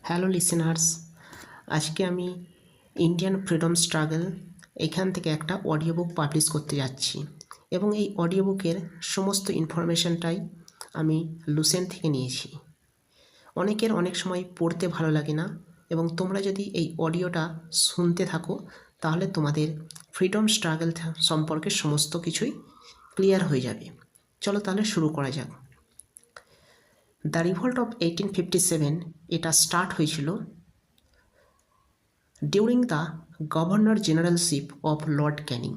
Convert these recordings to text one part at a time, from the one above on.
Hello listeners, আজকে আমি Indian freedom struggle এখান থেকে একটা অডিও বুক পাবলিশ করতে যাচ্ছি এবং এই অডিও বুকের সমস্ত ইনফরমেশনটাই আমি লুসেন্ট থেকে নিয়েছি। অনেকের অনেক সময় পড়তে ভালো লাগে না এবং তোমরা যদি এই অডিওটা শুনতে থাকো তাহলে তোমাদের ফ্রিডম স্ট্রাগল সম্পর্কে সমস্ত কিছুই ক্লিয়ার হয়ে যাবে। চলো তাহলে শুরু করা যাক। দ্য রিভল্ট অফ 1857 এটা স্টার্ট হয়েছিল during the governor generalship of Lord Canning,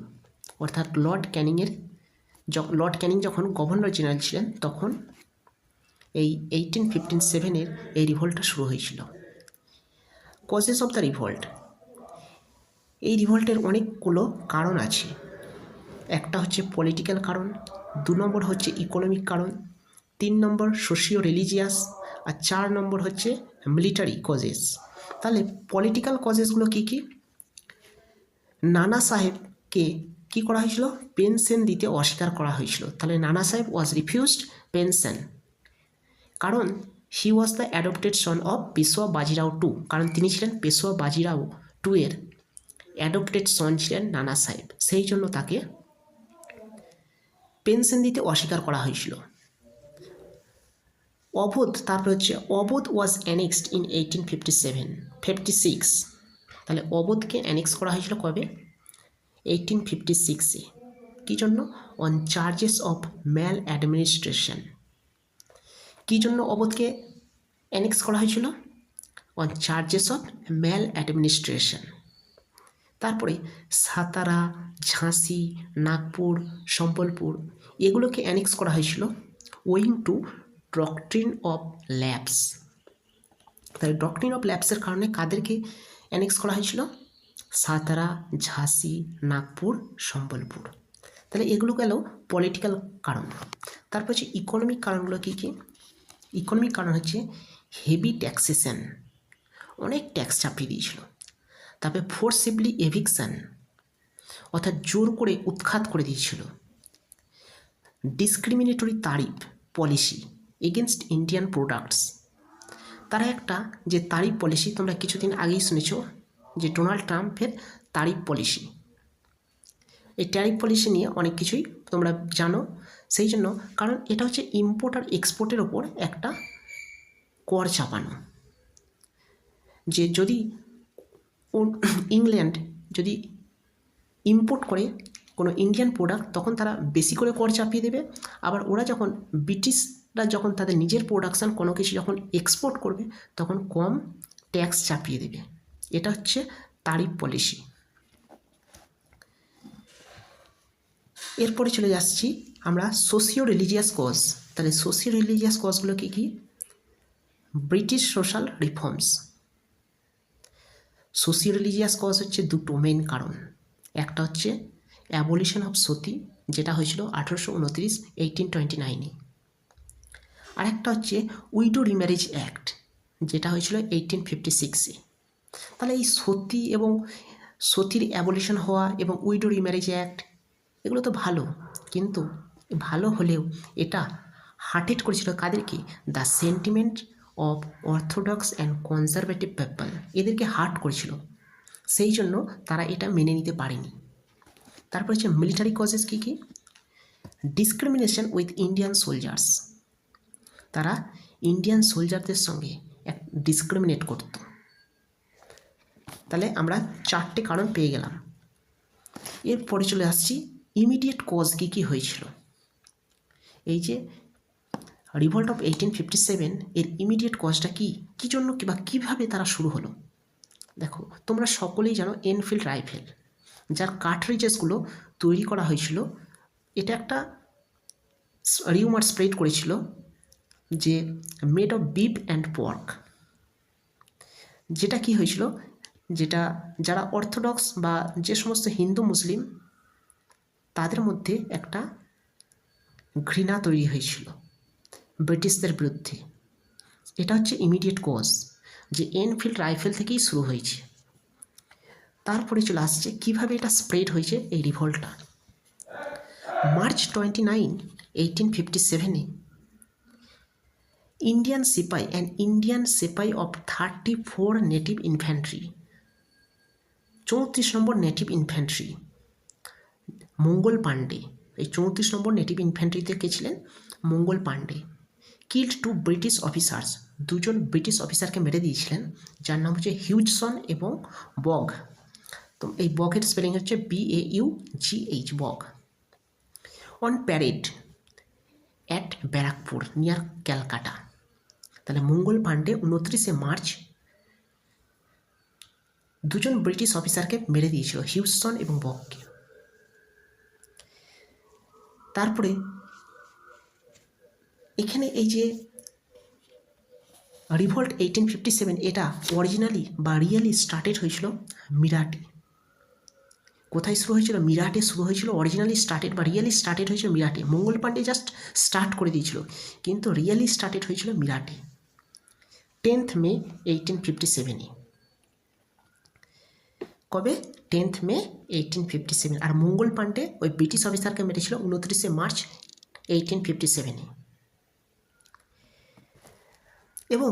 অর্থাৎ লর্ড ক্যানিং যখন গভর্নর জেনারেল ছিলেন তখন এই 1857 এই রিভল্টটা শুরু হয়েছিল। কজেস অফ দ্য রিভল্ট, এই রিভল্টের অনেকগুলো কারণ আছে। একটা হচ্ছে পলিটিক্যাল কারণ, 2 নম্বর হচ্ছে ইকোনমিক কারণ, 3 নম্বর সোশিও রিলিজিয়াস, আর 4 নম্বর হচ্ছে মিলিটারি কজেস। তাহলে পলিটিক্যাল কজেসগুলো কী কী? নানা সাহেবকে কী করা হয়েছিল? পেনশন দিতে অস্বীকার করা হয়েছিল। তাহলে নানা সাহেব ওয়াজ রিফিউজড পেনশন, কারণ he was the adopted son of Peshwa Bajirao two, কারণ তিনি ছিলেন পেশোয়া বাজিরাও টু এর অ্যাডপ্টেড সন ছিলেন নানা সাহেব, সেই জন্য তাকে পেনশন দিতে অস্বীকার করা হয়েছিল। অবোধ, তারপর হচ্ছে অবোধ ওয়াজ অ্যানেক্সড ইন 1856। তাহলে অবোধকে অ্যানেক্স করা হয়েছিল কবে? 1856-এ। কী জন্য? On charges of maladministration. কী জন্য অবোধকে অ্যানেক্স করা হয়েছিল? On charges of maladministration. তারপরে সাতারা, ঝাঁসি, নাগপুর, সম্বলপুর এগুলোকে অ্যানেক্স করা হয়েছিল owing to doctrine of lapse. তাহলে ডক্ট্রিন অফ ল্যাপসের কারণে কাদেরকে অ্যানেক্স করা হয়েছিল? সাতারা, ঝাঁসি, নাগপুর, সম্বলপুর। তাহলে এগুলো গেল পলিটিক্যাল কারণ। তারপর হচ্ছে ইকোনমিক কারণগুলো কী কী? ইকোনমিক কারণ হচ্ছে হেভি ট্যাক্সেশন, অনেক ট্যাক্স চাপিয়ে দিয়েছিল। তারপরে ফোর্সিবলি এভিকশন, অর্থাৎ জোর করে উৎখাত করে দিয়েছিল। ডিসক্রিমিনেটরি তারিফ পলিসি এগেনস্ট ইন্ডিয়ান প্রোডাক্টস, তারা একটা যে তারিফ পলিসি তোমরা কিছুদিন আগেই শুনেছ যে ডোনাল্ড ট্রাম্পের তারিফ পলিসি, এই ট্যারিফ পলিসি নিয়ে অনেক কিছুই তোমরা জানো। সেই জন্য, কারণ এটা হচ্ছে ইম্পোর্ট আর এক্সপোর্টের ওপর একটা কর চাপানো, যে যদি ইংল্যান্ড যদি ইম্পোর্ট করে কোনো ইন্ডিয়ান প্রোডাক্ট তখন তারা বেশি করে কর চাপিয়ে দেবে, আবার ওরা যখন ব্রিটিশরা যখন তাদের নিজের প্রোডাকশান কোনো কিছু যখন এক্সপোর্ট করবে তখন কম ট্যাক্স চাপিয়ে দেবে। এটা হচ্ছে তারিফ পলিসি। এরপরে চলে যাচ্ছি আমরা সোশিও রিলিজিয়াস কজ। তাহলে সোশিও রিলিজিয়াস কজগুলো কী কী? British social reforms. Socio religious cause হচ্ছে দুটো মেন কারণ। একটা হচ্ছে অ্যাবলিশন অফ সতী, যেটা হয়েছিল 1829 1829-এ। আর একটা হচ্ছে উইডো রিম্যারেজ অ্যাক্ট, যেটা হয়েছিল 1856-এ। তাহলে এই সতী এবং সতীর অ্যাবলিশন হওয়া এবং উইডো রিম্যারেজ অ্যাক্ট এগুলো তো ভালো, কিন্তু ভালো হলেও এটা হার্টেড করেছিল কাদেরকে? The sentiment of orthodox and conservative people, এদেরকে হার্ট করেছিল, সেই জন্য তারা এটা মেনে নিতে পারেনি। তারপর হচ্ছে মিলিটারি কজেস কী কী? ডিসক্রিমিনেশন উইথ ইন্ডিয়ান সোলজার্স, তারা ইন্ডিয়ান সোলজারদের সঙ্গে এক ডিসক্রিমিনেট করত। তাহলে আমরা 4টে কারণ পেয়ে গেলাম। এরপরে চলে আসছি ইমিডিয়েট কজ কী কী হয়েছিল। এই যে রিভল্ট অফ 1857 এর ইমিডিয়েট কজটা কী, কী জন্য বা কীভাবে তারা শুরু হলো? দেখো, তোমরা সকলেই জানো এনফিল্ড রাইফেল, যার কার্ট্রিজেসগুলো তৈরি করা হয়েছিল, এটা একটা রিউমার স্প্রেড করেছিল যে made of beef and pork, যেটা কি হয়েছিল, যেটা যারা অর্থোডক্স বা যে সমস্ত হিন্দু মুসলিম তাদের মধ্যে একটা ঘৃণা তৈরি হয়েছিল ব্রিটিশদের বিরুদ্ধে। এটা হচ্ছে ইমিডিয়েট কজ, যে এনফিল্ড রাইফেল থেকেই শুরু হয়েছে। তারপরে চলে আসছে কীভাবে এটা স্প্রেড হয়েছে এই রিভল্টটা। মার্চ 29, 1857-এ Indian sepoy and Indian sepoy of 34 native infantry, 34 নম্বর নেটিভ ইনফ্যান্ট্রি মঙ্গল পাণ্ডে, এই 34 নম্বর নেটিভ ইনফ্যান্ট্রিতে কে ছিলেন? Mangal Pandey. Killed 2 British officers, দুজন ব্রিটিশ অফিসারকে মেরে দিয়েছিলেন, যার নাম হচ্ছে হিউজসন এবং বগ। তো এই বগের স্পেলিং হচ্ছে BAUGH, Baugh. On parade at Barrackpore near Calcutta. তাহলে মঙ্গল পাণ্ডে 29শে মার্চ দুজন ব্রিটিশ অফিসারকে মেরে দিয়েছিল, হিউজসন এবং বগকে। তারপরে এখানে এই যে রিভল্ট 1857, এটা অরিজিনালি বা রিয়েলি স্টার্টেড হয়েছিল মিরাটে। কোথায় শুরু হয়েছিল? মিরাটে শুরু হয়েছিল। অরিজিনালি স্টার্টেড বা রিয়েলি স্টার্টেড হয়েছিল মিরাটে। মঙ্গল পাণ্ডে জাস্ট স্টার্ট করে দিয়েছিল, কিন্তু রিয়েলি স্টার্টেড হয়েছিল মিরাটে 10th মে 1857-এ। কবে? 10th মে 1857। আর মঙ্গল পাণ্ডে ওই ব্রিটিশ অফিসারকে মেরেছিল 29শে মার্চ 1857-এ। এবং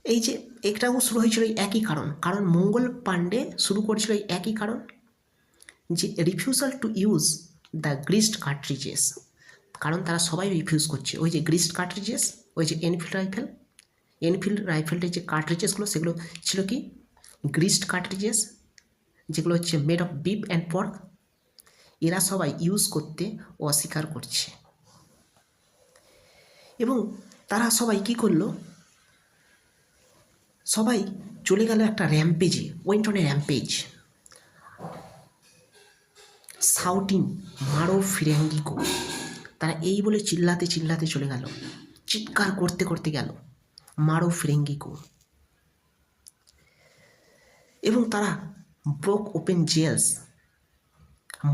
এই যে এটাও শুরু হয়েছিল এই একই কারণ মঙ্গল পাণ্ডে শুরু করেছিল এই একই কারণ, যে রিফিউজাল টু ইউজ দ্য গ্রিসড কার্ট্রিজেস। কারণ তারা সবাই রিফিউজ করছে ওই যে গ্রিসড কার্ট্রিজেস, ওই যে এনফিল্ড রাইফেলের যে কার্ট্রিজেসগুলো, সেগুলো ছিল কি গ্রিসড কার্ট্রিজেস, যেগুলো হচ্ছে made of beef and pork. এরা সবাই ইউজ করতে অস্বীকার করছে। এবং তারা সবাই কি করলো? সবাই চলে গেল একটা র্যাম্পেজে, went on a rampage, shouting মারো ফিরাঙ্গিকো। তারা এই বলে চিল্লাতে চিল্লাতে চলে গেল, চিৎকার করতে করতে গেল মারো ফিরেঙ্গিকো। এবং তারা broke open jails,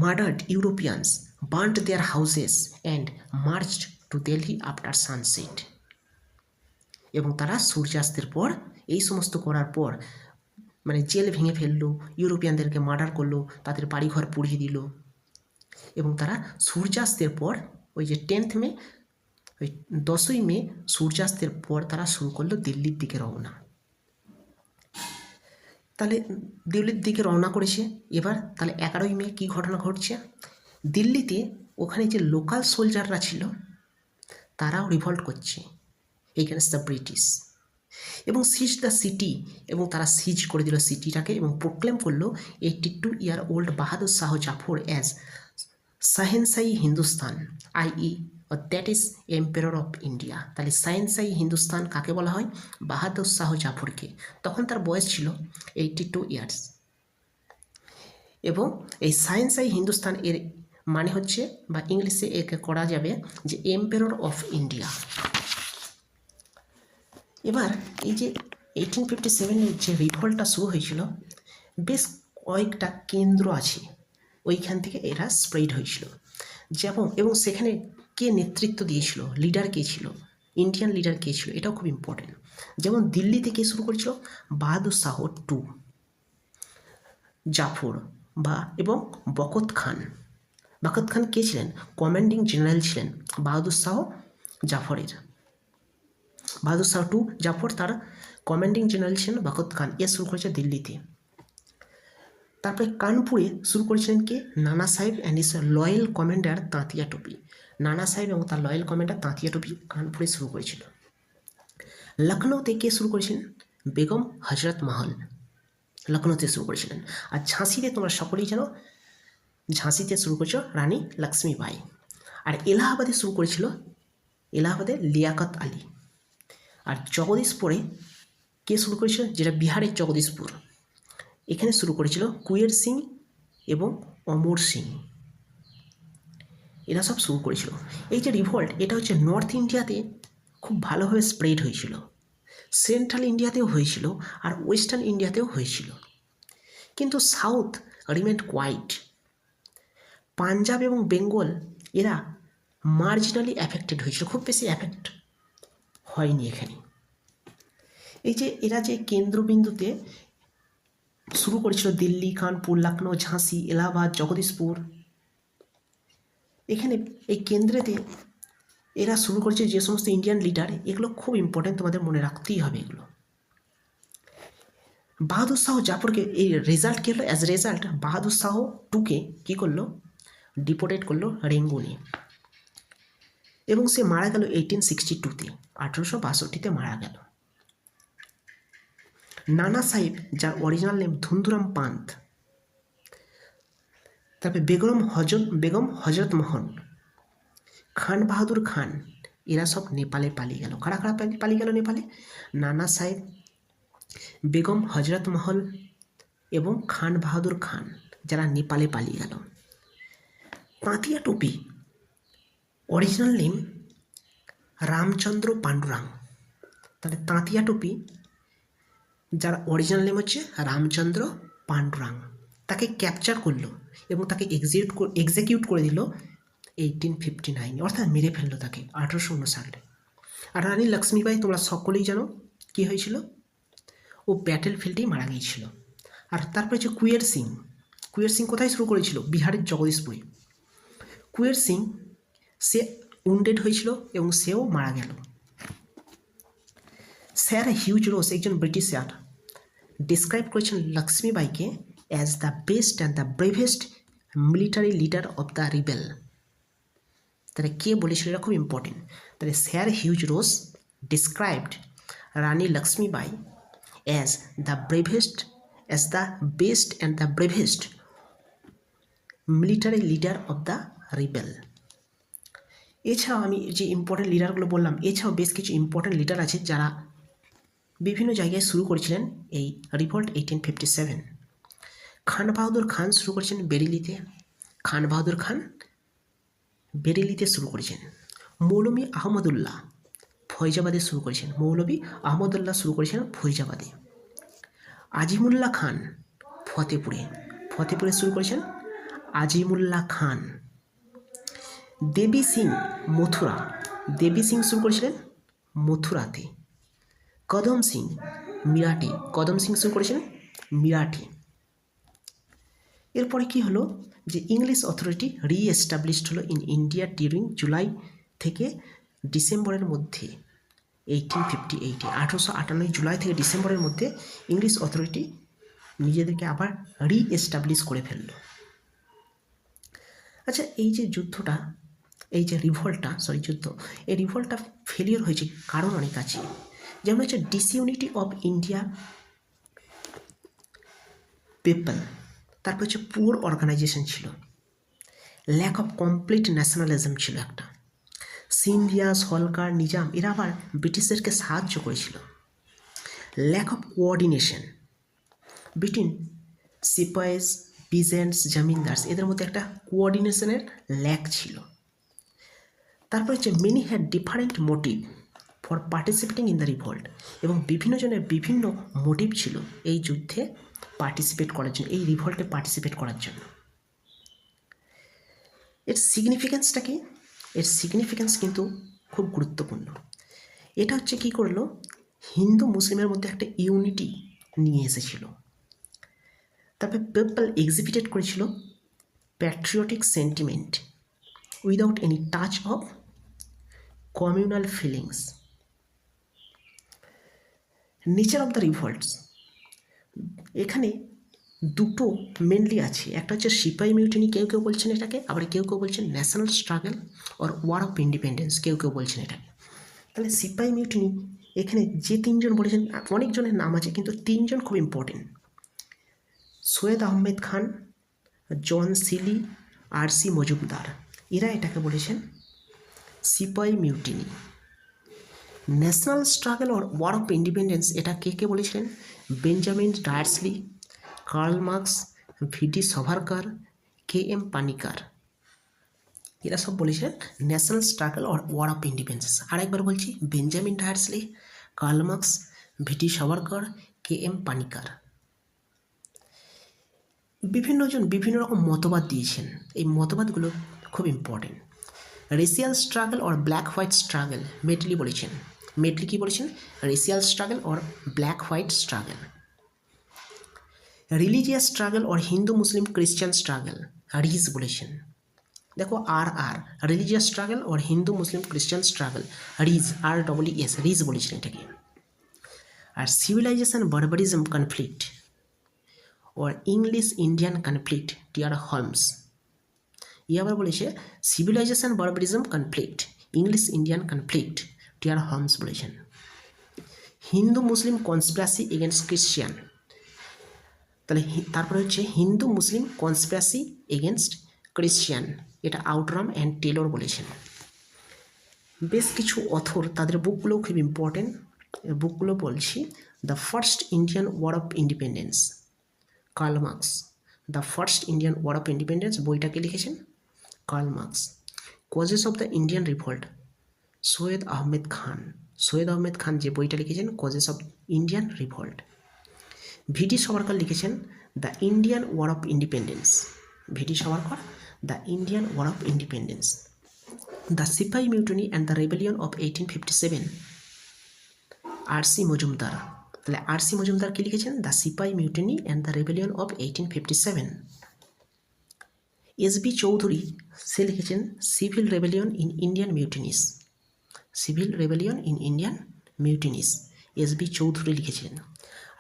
murdered Europeans, burned their houses and marched to Delhi after sunset. এবং তারা সূর্যাস্তের পর এই সমস্ত করার পর মানে জেল ভেঙে ফেললো, ইউরোপিয়ানদেরকে মার্ডার করলো, তাদের বাড়িঘর পুড়িয়ে দিল। এবং তারা সূর্যাস্তের পর ওই যে 10th মে, ওই 10ই মে সূর্যাস্তের পর তারা শুরু করলো দিল্লির দিকে রওনা। তাহলে দিল্লির দিকে রওনা করেছে। এবার তাহলে 11ই মে কী ঘটনা ঘটছে? দিল্লিতে ওখানে যে লোকাল সোলজাররা ছিল তারাও রিভল্ট করছে এগেনস্ট দ্য ব্রিটিশ এবং সিজ দ্য সিটি। এবং তারা সিজ করে দিল সিটিটাকে এবং প্রোক্লেম করলো 82-year-old Bahadur Shah Zafar as Shahenshahi Hindustan, i e. That is empire of India. তাহলে শাহেনশাহী হিন্দুস্তান কাকে বলা হয়? বাহাদুর শাহ জাফরকে। তখন তার বয়স ছিল 82 ইয়ার্স। এবং এই শাহেনশাহী হিন্দুস্তান এর মানে হচ্ছে, বা ইংলিশে একে করা যাবে যে এম্পায়ার অফ ইন্ডিয়া। এবার এই যে 1857-এর যে রিভল্টটা শুরু হয়েছিল, বেশ কয়েকটা কেন্দ্র আছে, ওইখান থেকে এরা স্প্রেড হয়েছিল। যেমন এবং সেখানে কে নেতৃত্ব দিয়েছিল, লিডার কে ছিল, ইন্ডিয়ান লিডার কে ছিল, এটাও খুব ইম্পর্টেন্ট। যেমন দিল্লিতে কে শুরু করেছিল? বাহাদুর শাহ টু, জাফর এবং বখত খান। বখত খান কে ছিলেন? কমান্ডিং জেনারেল ছিলেন বাহাদুর শাহ জাফরের। বাহাদুর শাহ টু জাফর তার কমান্ডিং জেনারেল ছিলেন বখত খান। এ শুরু করেছে দিল্লিতে। তারপরে কানপুরে শুরু করেছিলেন কে? নানা সাহেব অ্যান্ড ইস লয়াল কমান্ডার তাঁতিয়া টুপি। নানা সাহেব এবং তার লয়াল কমান্ডার তাঁতিয়া টুপি কানপুরে শুরু করেছিল। লখনৌতে কে শুরু করেছিলেন? বেগম হজরত মহল লখনৌতে শুরু করেছিলেন। আর ঝাঁসিতে তোমরা সকলেই জানো, ঝাঁসিতে শুরু করেছিল রানী লক্ষ্মীবাই। আর এলাহাবাদে শুরু করেছিল এলাহাবাদে লিয়াকত আলী। আর জগদীশপুরে কে শুরু করেছিল? যেটা বিহারের জগদীশপুর, এখানে শুরু করেছিল কুয়ের সিং এবং অমর সিং। এরা সব শুরু করেছিল। এই যে রিভল্ট, এটা হচ্ছে নর্থ ইন্ডিয়াতে খুব ভালোভাবে স্প্রেড হয়েছিল, সেন্ট্রাল ইন্ডিয়াতেও হয়েছিল আর ওয়েস্টার্ন ইন্ডিয়াতেও হয়েছিল। কিন্তু সাউথ রিমেন্ড কোয়াইট। পাঞ্জাব এবং বেঙ্গল এরা মার্জিনালি অ্যাফেক্টেড হয়েছিল, খুব বেশি অ্যাফেক্ট হয়নি এখানে। এই যে এরা যে কেন্দ্রবিন্দুতে শুরু করেছিল দিল্লি, কানপুর, লখনৌ, ঝাঁসি, এলাহাবাদ, জগদীশপুর, এখানে এই কেন্দ্রেতে এরা শুরু করেছে যে সমস্ত ইন্ডিয়ান লিডার, এগুলো খুব ইম্পর্টেন্ট, তোমাদের মনে রাখতেই হবে এগুলো। বাহাদুর শাহ জাফরকে এই রেজাল্ট কী হলো, অ্যাজ রেজাল্ট বাহাদুর শাহ টুকে কী করলো, ডিপোর্টেড করলো রেঙ্গুনে, এবং সে মারা গেল 1862-তে, 1862-তে মারা গেল। নানা সাহেব, যার অরিজিনাল নেম ধুন্দুরাম পান্ত, তারপরে বেগম হজরত মোহন, খান বাহাদুর খান, এরা সব নেপালে পালিয়ে গেল। কারা কারা পালিয়ে গেল নেপালে? নানা সাহেব, বেগম হজরত মহল এবং খান বাহাদুর খান, যারা নেপালে পালিয়ে গেল। তাঁতিয়া টোপি, অরিজিনাল নেম রামচন্দ্র পাণ্ডুরাং, তাহলে তাঁতিয়া টোপি যার অরিজিনাল নেম হচ্ছে রামচন্দ্র পাণ্ডুরাং, তাকে ক্যাপচার করলো এবং তাকে এক্সিকিউট করে দিল 1859, অর্থাৎ মেরে ফেললো তাকে 1859। আর রানী লক্ষ্মীবাই তোমরা সকলেই জানো কী হয়েছিল, ও ব্যাটেল ফিল্ডেই মারা গিয়েছিল। আর তারপরে হচ্ছে কুয়ের সিং। কুয়ের সিং কোথায় শুরু করেছিল? বিহারের জগদীশপুরে। কুয়ের সিং সে উন্ডেড হয়েছিল এবং সেও মারা গেল। স্যার হিউজ রোজ, একজন ব্রিটিশার, ডিসক্রাইব করেছেন লক্ষ্মীবাইকে as the best and the bravest military leader of the rebel. তাহলে কে বলেছিল, এটা খুব ইম্পর্টেন্ট। তাহলে sir Hugh Rose described Rani Lakshmibai as the best and the bravest military leader of the rebel. এছাড়াও আমি যে ইম্পর্টেন্ট লিডারগুলো বললাম, এছাড়াও বেশ কিছু ইম্পর্টেন্ট লিডার আছে যারা বিভিন্ন জায়গায় শুরু করেছিলেন এই রিভল্ট 1857। খান বাহাদুর খান শুরু করেছেন বেরেলিতে। খান বাহাদুর খান বেরেলিতে শুরু করেছেন। মৌলভী আহমদুল্লাহ ফৈজাবাদে শুরু করেছেন। মৌলভী আহমদুল্লাহ শুরু করেছেন ফৈজাবাদে। আজিমুল্লাহ খান ফতেপুরে শুরু করেছেন আজিমুল্লাহ খান। দেবী সিং শুরু করেছিলেন মথুরাতে। কদম সিং শুরু করেছিলেন মিরাটে। এরপরে কি হলো, যে ইংলিশ অথরিটি রিএস্টাবলিশড হলো ইন ইন্ডিয়া ডিউরিং জুলাই থেকে ডিসেম্বরের মধ্যে 1858। 1858 জুলাই থেকে ডিসেম্বরের মধ্যে ইংলিশ অথরিটি নিজেদেরকে আবার রিএস্টাবলিশ করে ফেলল। আচ্ছা, এই যে যুদ্ধটা, এই যে এই রিভল্টটা ফেলিওর হয়েছে কারণ অনেক আছে। যেমন হচ্ছে ডিসইউনিটি অফ ইন্ডিয়া পিপল, তারপর হচ্ছে পুয়ার অর্গানাইজেশন ছিল, ল্যাক অফ কমপ্লিট ন্যাশনালিজম ছিল একটা। সিন্ধিয়া, সরকার, নিজাম এরা আবার ব্রিটিশদেরকে সাহায্য করেছিল। Lack of coordination between sepoys, peasants, zamindars, এদের মধ্যে একটা কোঅর্ডিনেশনের ল্যাক ছিল। তারপর হচ্ছে many had different motive for participating in the revolt, এবং বিভিন্ন জনের বিভিন্ন মোটিভ ছিল এই যুদ্ধে পার্টিসিপেট করার জন্য, এই রিভল্টে পার্টিসিপেট করার জন্য। এর সিগনিফিক্যান্সটা কি? এর সিগনিফিক্যান্স কিন্তু খুব গুরুত্বপূর্ণ। এটা হচ্ছে কী করলো, হিন্দু মুসলিমের মধ্যে একটা ইউনিটি নিয়ে এসেছিল। তারপরে পিপল এক্সিবিটেড করেছিল patriotic sentiment without any touch of communal feelings. Nature of the revolts, এখানে দুটো মেনলি আছে। একটা হচ্ছে সিপাহি মিউটিনি, কেউ কেউ বলছেন এটাকে, আবার কেউ কেউ বলছেন national struggle or were of independence, কেউ কেউ বলছেন এটাকে। তাহলে সিপাহি মিউটিনি এখানে যে তিনজন বলেছেন, অনেকজনের নাম আছে কিন্তু তিনজন খুব ইম্পর্টেন্ট, সৈয়দ আহমেদ খান, জন সিলি, আর.সি. মজুমদার, এরা এটাকে বলেছেন সিপাহি mutiny. National struggle or were of independence, এটা কে কে বলেছিলেন? বেঞ্জামিন ডায়ার্সলি, কার্ল মার্কস, ভিডি সাভারকার, কে.এম. পানিকার, এরা সব বলেছিলেন national struggle or were of independence. আরেকবার বলছি, বেঞ্জামিন ডায়ার্সলি, কার্ল মার্কস, ভিডি সাভারকার, কে.এম. পানিকার। বিভিন্নজন বিভিন্ন রকম মতবাদ দিয়েছেন, এই মতবাদগুলো খুব important. Racial struggle or black white struggle, Metli বলেছেন। মেটলি কি বলেছেন? Racial struggle or black white struggle. Religious struggle or Hindu Muslim Christian struggle, Rees বলেছেন। দেখো আর religious struggle or Hindu Muslim Christian struggle, Rees REES Rees বলেছিলেন এটাকে। আর civilisation barbarism conflict or English Indian conflict TR Holmes. আবার বলেছে civilisation barbarism conflict English Indian conflict TR Holmes বলেছেন। Hindu Muslim conspiracy against Christian, তাহলে তারপরে হচ্ছে Hindu Muslim conspiracy against Christian, এটা আউটরাম অ্যান্ড টেলর বলেছেন। বেশ কিছু অথর তাদের বুকগুলো খুব ইম্পর্টেন্ট, বুকগুলো বলছি। The first Indian war of independence, Karl Marx. The first Indian war of independence বইটাকে লিখেছেন Karl Marx. Causes of the Indian revolt, Syed Ahmed Khan. Syed Ahmed Khan যে বইটা লিখেছেন causes of Indian revolt. VT Savarkar লিখেছেন the Indian war of independence. VT Savarkar the Indian war of independence. The sepoy mutiny and the rebellion of 1857, RC Majumdar. তাহলে RC Majumdar কি লিখেছেন? The sepoy mutiny and the rebellion of 1857। SB Chaudhuri সে লিখেছেন civil rebellion in Indian mutinies. Civil rebellion in Indian mutinies SB Chaudhuri লিখেছিলেন।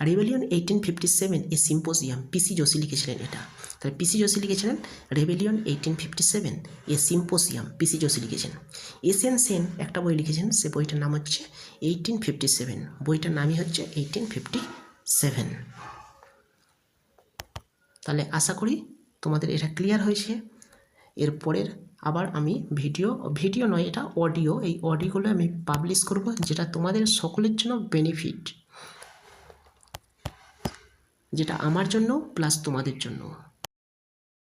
Rebellion 1857 a symposium, PC Joshi লিখেছিলেন এটা। তাহলে PC Joshi লিখেছিলেন rebellion 1857 a symposium, PC Joshi লিখেছেন। এসএন সেন একটা বই লিখেছেন, সে বইটার নাম হচ্ছে 1857, বইটার নামই হচ্ছে 1857। তাহলে আশা করি তোমাদের এটা ক্লিয়ার হয়েছে। এরপরের আবার আমি ভিডিও নয়, এটা অডিও, এই অডিওগুলো আমি পাবলিশ করব, যেটা তোমাদের সকলের জন্য বেনিফিট, যেটা আমার জন্য প্লাস তোমাদের জন্য।